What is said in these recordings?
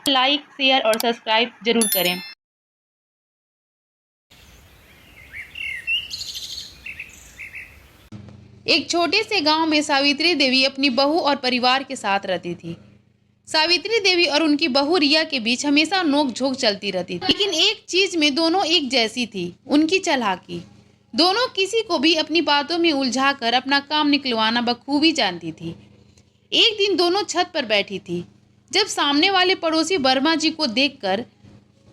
Like, share और subscribe जरूर करें। एक छोटे से गांव में सावित्री देवी अपनी बहू और परिवार के साथ रहती थी। सावित्री देवी और उनकी बहू रिया के बीच हमेशा नोक झोंक चलती रहती थी, लेकिन एक चीज में दोनों एक जैसी थी, उनकी चालाकी। दोनों किसी को भी अपनी बातों में उलझाकर अपना काम निकलवाना बखूबी जानती थी। एक दिन दोनों छत पर बैठी थी, जब सामने वाले पड़ोसी वर्मा जी को देखकर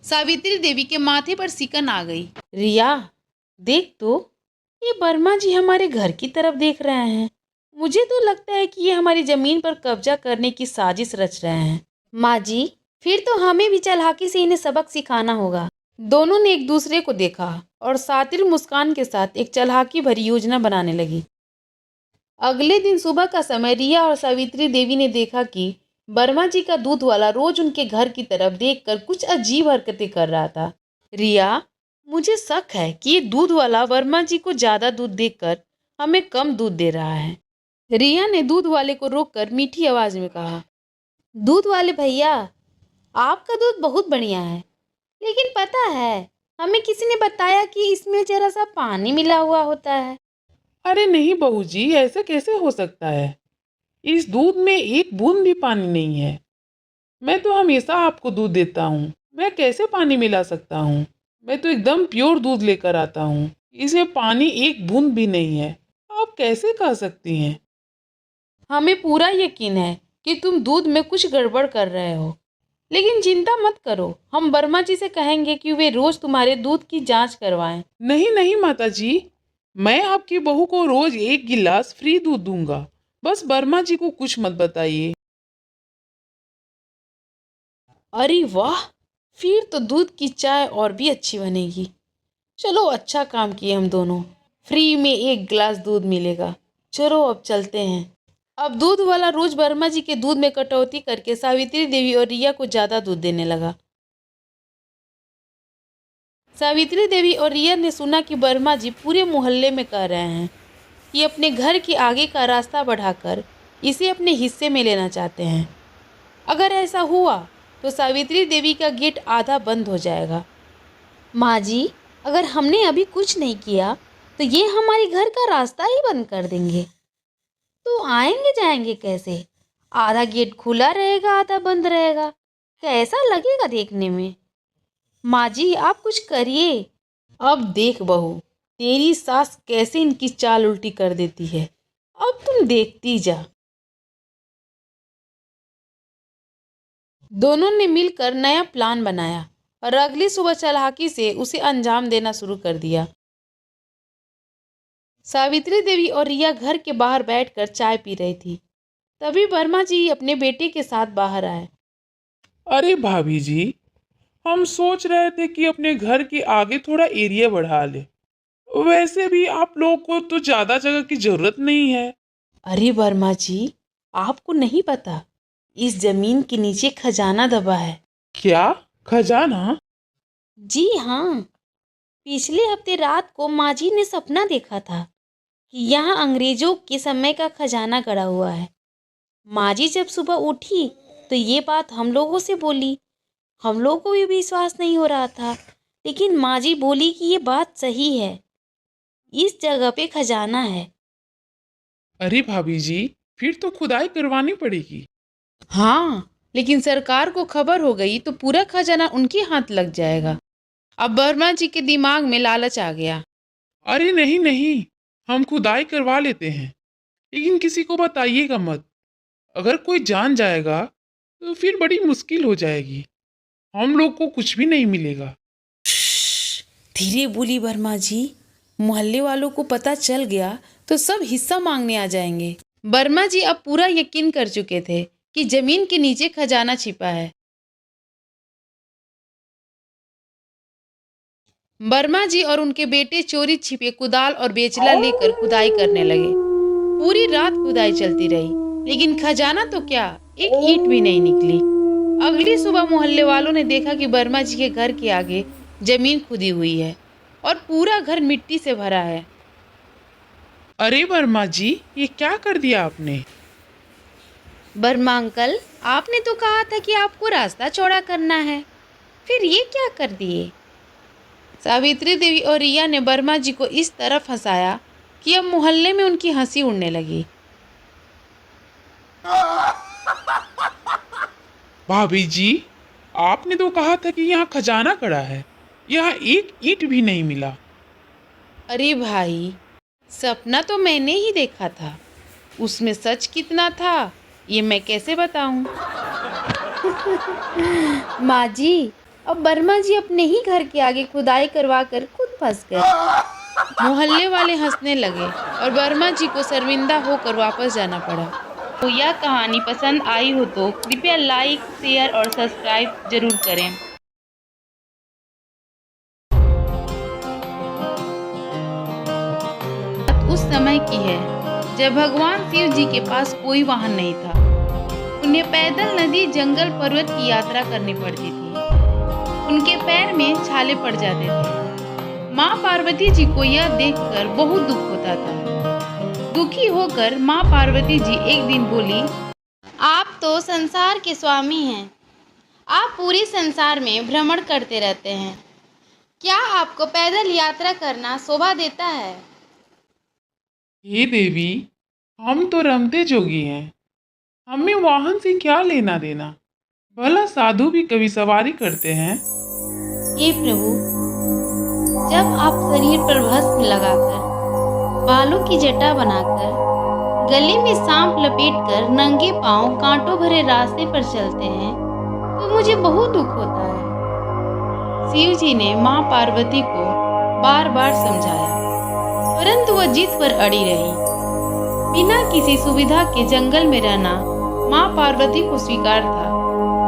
सावित्री देवी के माथे पर सिकन आ गई। रिया, देख तो, ये वर्मा जी हमारे घर की तरफ देख रहे हैं। मुझे तो लगता है कि ये हमारी जमीन पर कब्जा करने की साजिश रच रहे हैं। माँ जी, फिर तो हमें भी चालाकी से इन्हें सबक सिखाना होगा। दोनों ने एक दूसरे को देखा और सातिर मुस्कान के साथ एक चालाकी भरी योजना बनाने लगी। अगले दिन सुबह का समय रिया और सावित्री देवी ने देखा कि वर्मा जी का दूध वाला रोज उनके घर की तरफ देखकर कुछ अजीब हरकतें कर रहा था। रिया, मुझे शक है कि ये दूध वाला वर्मा जी को ज्यादा दूध देकर हमें कम दूध दे रहा है। रिया ने दूध वाले को रोककर मीठी आवाज में कहा, दूध वाले भैया, आपका दूध बहुत बढ़िया है, लेकिन पता है, हमें किसी ने बताया कि इसमें जरा सा पानी मिला हुआ होता है। अरे नहीं बहू जी, ऐसा कैसे हो सकता है? इस दूध में एक बूंद भी पानी नहीं है। मैं तो हमेशा आपको दूध देता हूँ, मैं कैसे पानी मिला सकता हूँ? मैं तो एकदम प्योर दूध लेकर आता हूँ, इसमें पानी एक बूंद भी नहीं है। आप कैसे कह सकती हैं? हमें पूरा यकीन है कि तुम दूध में कुछ गड़बड़ कर रहे हो, लेकिन चिंता मत करो, हम वर्मा जी से कहेंगे कि वे रोज तुम्हारे दूध की जांच करवाएं। नहीं नहीं माता जी, मैं आपकी बहू को रोज एक गिलास फ्री दूध दूंगा। बस वर्मा जी को कुछ मत बताइए। अरे वाह, फिर तो दूध की चाय और भी अच्छी बनेगी। चलो, अच्छा काम किए हम दोनों, फ्री में एक गिलास दूध मिलेगा। चलो अब चलते हैं। अब दूध वाला रोज वर्मा जी के दूध में कटौती करके सावित्री देवी और रिया को ज्यादा दूध देने लगा। सावित्री देवी और रिया ने सुना कि वर्मा जी पूरे मोहल्ले में कह रहे हैं कि अपने घर के आगे का रास्ता बढ़ाकर इसे अपने हिस्से में लेना चाहते हैं। अगर ऐसा हुआ तो सावित्री देवी का गेट आधा बंद हो जाएगा। माँ जी, अगर हमने अभी कुछ नहीं किया तो ये हमारे घर का रास्ता ही बंद कर देंगे, तो आएंगे जाएंगे कैसे? आधा गेट खुला रहेगा, आधा बंद रहेगा, कैसा लगेगा देखने में? माँ जी, आप कुछ करिए। अब देख बहू, तेरी सास कैसे इनकी चाल उल्टी कर देती है, अब तुम देखती जा। दोनों ने मिलकर नया प्लान बनाया और अगली सुबह चालाकी से उसे अंजाम देना शुरू कर दिया। सावित्री देवी और रिया घर के बाहर बैठकर चाय पी रही थी। तभी वर्मा जी अपने बेटे के साथ बाहर आए। अरे भाभी जी, हम सोच रहे थे कि अपने घर के आगे थोड़ा एरिया बढ़ा ले। वैसे भी आप लोग को तो ज्यादा जगह की जरूरत नहीं है। अरे वर्मा जी, आपको नहीं पता, इस जमीन के नीचे खजाना दबा है। क्या? खजाना? जी हाँ, पिछले हफ्ते रात को माँ जी ने सपना देखा था कि यहाँ अंग्रेजों के समय का खजाना गड़ा हुआ है। माँ जी जब सुबह उठी तो ये बात हम लोगों से बोली। हम लोगों को भी विश्वास नहीं हो रहा था, लेकिन माँ जी बोली कि ये बात सही है, इस जगह पे खजाना है। अरे भाभी जी, फिर तो खुदाई करवानी पड़ेगी। हाँ, लेकिन सरकार को खबर हो गई तो पूरा खजाना उनके हाथ लग जाएगा। अब वर्मा जी के दिमाग में लालच आ गया। अरे नहीं नहीं, हम खुदाई करवा लेते हैं, लेकिन किसी को बताइएगा मत। अगर कोई जान जाएगा तो फिर बड़ी मुश्किल हो जाएगी, हम लोग को कुछ भी नहीं मिलेगा। धीरे बोली वर्मा जी, मोहल्ले वालों को पता चल गया तो सब हिस्सा मांगने आ जाएंगे। वर्मा जी अब पूरा यकीन कर चुके थे कि जमीन के नीचे खजाना छिपा है। वर्मा जी और उनके बेटे चोरी छिपे कुदाल और बेचला लेकर खुदाई करने लगे। पूरी रात खुदाई चलती रही, लेकिन खजाना तो क्या, एक ईंट भी नहीं निकली। अगली सुबह मोहल्ले वालों ने देखा कि वर्मा जी के घर के आगे जमीन खुदी हुई है और पूरा घर मिट्टी से भरा है। अरे वर्मा जी, ये क्या कर दिया आपने? बर्मा अंकल, आपने तो कहा था कि आपको रास्ता चौड़ा करना है, फिर ये क्या कर दिए? सावित्री देवी और रिया ने बर्मा जी को इस तरफ हंसाया कि अब मोहल्ले में उनकी हंसी उड़ने लगी। भाभी जी, आपने तो कहा था कि यहाँ खजाना पड़ा है, यहाँ एक ईंट भी नहीं मिला। अरे भाई, सपना तो मैंने ही देखा था, उसमें सच कितना था ये मैं कैसे बताऊं? माँ जी, अब बर्मा जी अपने ही घर के आगे खुदाई करवा कर खुद फंस गए। मोहल्ले वाले हंसने लगे और बर्मा जी को शर्मिंदा होकर वापस जाना पड़ा। तो यह कहानी पसंद आई हो तो कृपया लाइक, शेयर और सब्सक्राइब जरूर करें। बात उस समय की है जब भगवान शिव जी के पास कोई वाहन नहीं था। उन्हें पैदल नदी, जंगल, पर्वत की यात्रा करनी पड़ती थी। उनके पैर में छाले पड़ जाते थे। माँ पार्वती जी को यह देखकर बहुत दुख होता था। दुखी होकर माँ पार्वती जी एक दिन बोली, आप तो संसार के स्वामी हैं। आप पूरे संसार में भ्रमण करते रहते हैं। क्या आपको पैदल यात्रा करना शोभा देता है? हे देवी, हम तो रमते जोगी हैं, हमें वाहन से क्या लेना देना। भला साधु भी कभी सवारी करते हैं। हे प्रभु, जब आप शरीर पर भस्म लगाकर, बालों की जटा बनाकर, गले में सांप लपेटकर नंगे पांव कांटों भरे रास्ते पर चलते हैं तो मुझे बहुत दुख होता है। शिव जी ने माँ पार्वती को बार बार समझाया, परंतु वह जिद पर अड़ी रही। बिना किसी सुविधा के जंगल में रहना माँ पार्वती को स्वीकार था,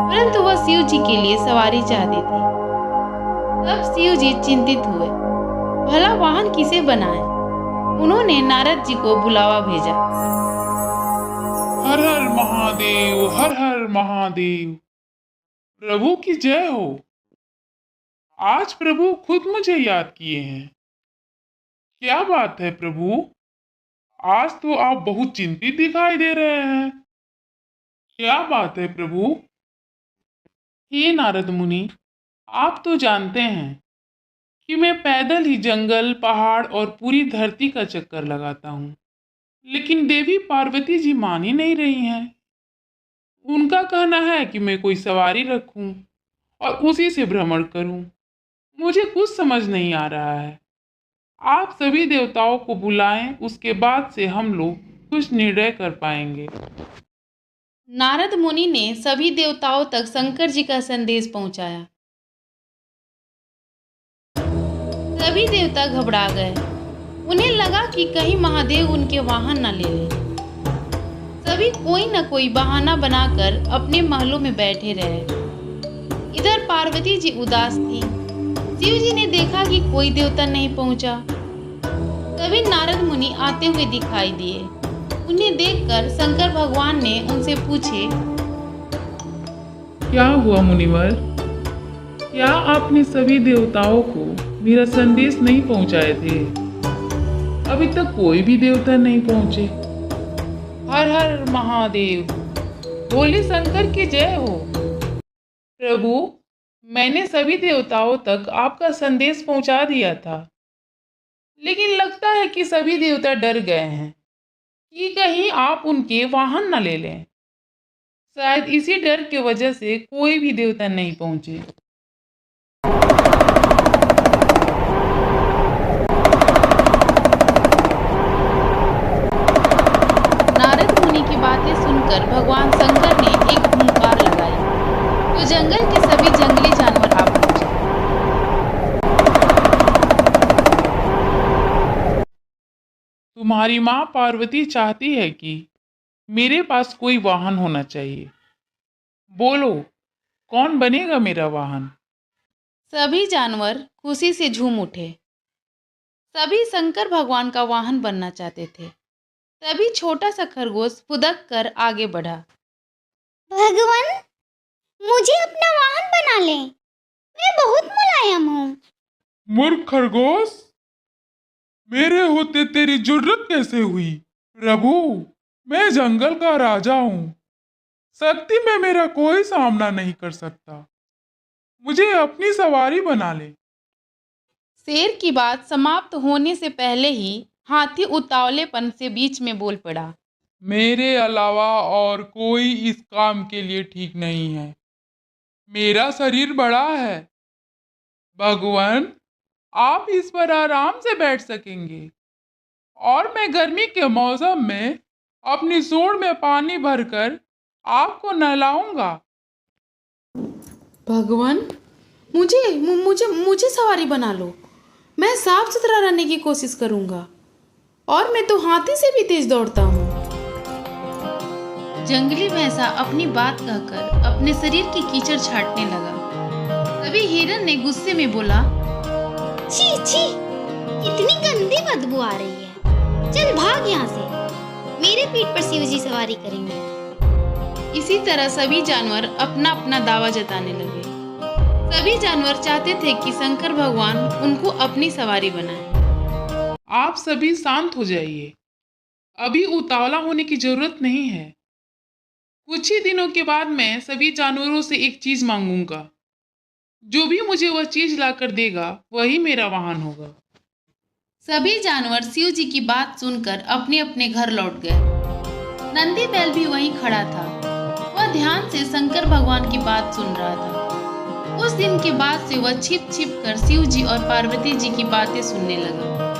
परंतु वह शिव जी के लिए सवारी चाहती थी। तब शिव जी चिंतित हुए, भला वाहन किसे बनाए? उन्होंने नारद जी को बुलावा भेजा। हर हर महादेव, हर हर महादेव। प्रभु की जय हो। आज प्रभु खुद मुझे याद किए हैं। क्या बात है प्रभु, आज तो आप बहुत चिंतित दिखाई दे रहे हैं। क्या बात है प्रभु? हे नारद मुनि, आप तो जानते हैं कि मैं पैदल ही जंगल, पहाड़ और पूरी धरती का चक्कर लगाता हूँ, लेकिन देवी पार्वती जी मान ही नहीं रही हैं। उनका कहना है कि मैं कोई सवारी रखूं और उसी से भ्रमण करूं। मुझे कुछ समझ नहीं आ रहा है। आप सभी देवताओं को बुलाएं, उसके बाद से हम लोग कुछ निर्णय कर पाएंगे। नारद मुनि ने सभी देवताओं तक शंकर जी का संदेश पहुंचाया। सभी देवता घबरा गए। उन्हें लगा कि कहीं महादेव उनके वाहन न ले लें। सभी कोई न कोई बहाना बनाकर अपने महलों में बैठे रहे। इधर पार्वती जी उदास थी। शिव जी ने देखा कि कोई देवता नहीं पहुंचा। तभी नारद मुनि आते हुए दिखाई दिए। उन्हें देखकर शंकर भगवान ने उनसे पूछे, क्या हुआ मुनिवर? क्या आपने सभी देवताओं को मेरा संदेश नहीं पहुंचाए थे? अभी तक कोई भी देवता नहीं पहुंचे। हर हर महादेव, भोले शंकर की जय हो। प्रभु, मैंने सभी देवताओं तक आपका संदेश पहुंचा दिया था, लेकिन लगता है कि सभी देवता डर गए हैं कि कहीं आप उनके वाहन न ले लें। शायद इसी डर की वजह से कोई भी देवता नहीं पहुंचे। नारद मुनि की बातें सुनकर भगवान शंकर ने एक हुंकार लगाई तो जंगल के सभी जंगली जानवर आ पहुंचे। तुम्हारी माँ पार्वती चाहती है कि मेरे पास कोई वाहन होना चाहिए। बोलो, कौन बनेगा मेरा वाहन? सभी जानवर खुशी से झूम उठे। सभी शंकर भगवान का वाहन बनना चाहते थे। तभी छोटा सा खरगोश फुदक कर आगे बढ़ा। भगवान, मुझे अपना वाहन बना ले। मैं बहुत मुलायम हूँ। मूर्ख खरगोश, मेरे होते तेरी जुर्रत कैसे हुई? प्रभु, मैं जंगल का राजा हूँ। शक्ति में मेरा कोई सामना नहीं कर सकता। मुझे अपनी सवारी बना ले। शेर की बात समाप्त होने से पहले ही हाथी उतावलेपन से बीच में बोल पड़ा। मेरे अलावा और कोई इस काम के लिए ठीक नहीं है। मेरा शरीर बड़ा है। भगवान, आप इस पर आराम से बैठ सकेंगे और मैं गर्मी के मौसम में अपनी सूंड में पानी भरकर आपको नहलाऊंगा। भगवान, मुझे मुझे मुझे सवारी बना लो। मैं साफ सुथरा रहने की कोशिश करूंगा और मैं तो हाथी से भी तेज दौड़ता हूँ। जंगली भैंसा अपनी बात कहकर अपने शरीर की कीचड़ छाटने लगा। तभी हिरन ने गुस्से में बोला, छी छी, कितनी गंदी बदबू आ रही है। चल भाग यहाँ से। मेरे पीठ पर शिवजी सवारी करेंगे। इसी तरह सभी जानवर अपना अपना दावा जताने लगे। सभी जानवर चाहते थे कि शंकर भगवान उनको अपनी सवारी बनाए। आप सभी शांत हो जाइए। अभी उतावला होने की जरूरत नहीं है। कुछ ही दिनों के बाद मैं सभी जानवरों से एक चीज मांगूंगा। जो भी मुझे वह चीज लाकर देगा वही मेरा वाहन होगा। सभी जानवर शिव जी की बात सुनकर अपने अपने घर लौट गए। नंदी बैल भी वहीं खड़ा था। वह ध्यान से शंकर भगवान की बात सुन रहा था। उस दिन के बाद से वह छिप छिप कर शिव जी और पार्वती जी की बातें सुनने लगा,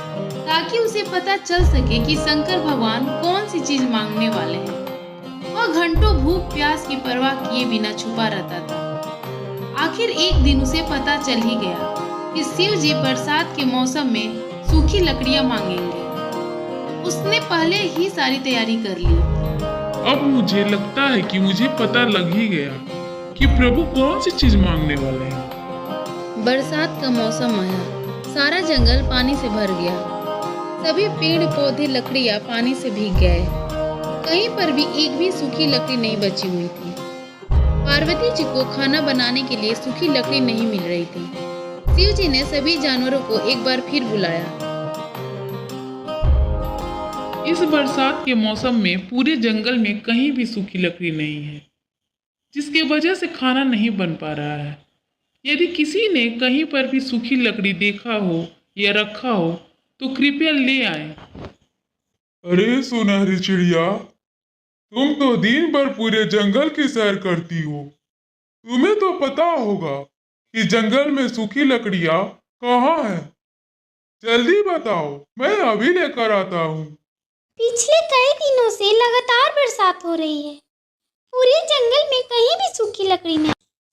ताकि उसे पता चल सके कि शंकर भगवान कौन सी चीज मांगने वाले हैं। वह घंटों भूख प्यास की परवाह किए बिना छुपा रहता था। आखिर एक दिन उसे पता चल ही गया कि शिव जी बरसात के मौसम में सूखी लकड़ियां मांगेंगे। उसने पहले ही सारी तैयारी कर ली। अब मुझे लगता है कि मुझे पता लग ही गया कि प्रभु कौन सी चीज मांगने वाले हैं। बरसात का मौसम आया। सारा जंगल पानी से भर गया। सभी पेड़ पौधे लकड़ियां पानी से भीग गए। कहीं पर भी एक भी सूखी लकड़ी नहीं बची हुई थी। पार्वती जी को खाना बनाने के लिए सूखी लकड़ी नहीं मिल रही थी। शिव जी ने सभी जानवरों को एक बार फिर बुलाया। इस बरसात के मौसम में पूरे जंगल में कहीं भी सूखी लकड़ी नहीं है, जिसकी वजह से खाना नहीं बन पा रहा है। यदि किसी ने कहीं पर भी सूखी लकड़ी देखा हो या रखा हो तो कृपया ले आए। अरे सुनहरी चिड़िया, तुम तो दिन भर पूरे जंगल की सैर करती हो। तुम्हें तो पता होगा कि जंगल में सूखी लकड़ियां कहाँ हैं। जल्दी बताओ, मैं अभी लेकर आता हूँ। पिछले कई दिनों से लगातार बरसात हो रही है। पूरे जंगल में कहीं भी सूखी लकड़ी नहीं।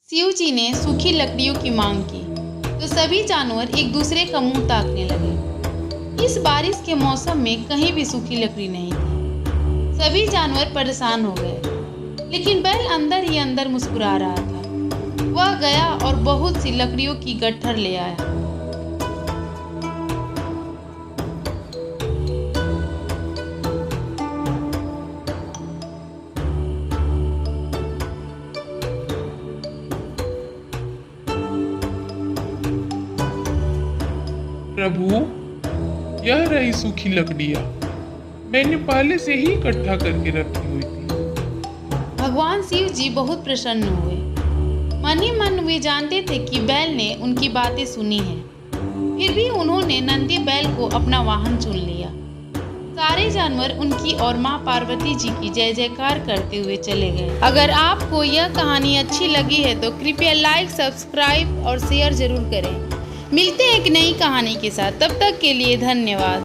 शिव जी ने सूखी लकड़ियों की मांग की तो सभी जानवर एक दूसरे का मुंह ताकने लगे। इस बारिश के मौसम में कहीं भी सूखी लकड़ी नहीं थी। सभी जानवर परेशान हो गए, लेकिन बैल अंदर ही अंदर मुस्कुरा रहा था। वह गया और बहुत सी लकड़ियों की गट्ठर ले आया। प्रभु, यह रही सूखी लकड़ियाँ। मैंने पहले से ही इकट्ठा करके रखी हुई थी। भगवान शिव जी बहुत प्रसन्न हुए। मन ही मन वे जानते थे कि बैल ने उनकी बातें सुनी हैं। फिर भी उन्होंने नंदी बैल को अपना वाहन चुन लिया। सारे जानवर उनकी और माँ पार्वती जी की जय जयकार करते हुए चले गए। अगर आपको यह कहानी अच्छी लगी है तो कृपया लाइक, सब्सक्राइब और शेयर जरूर करें। मिलते हैं एक नई कहानी के साथ। तब तक के लिए धन्यवाद।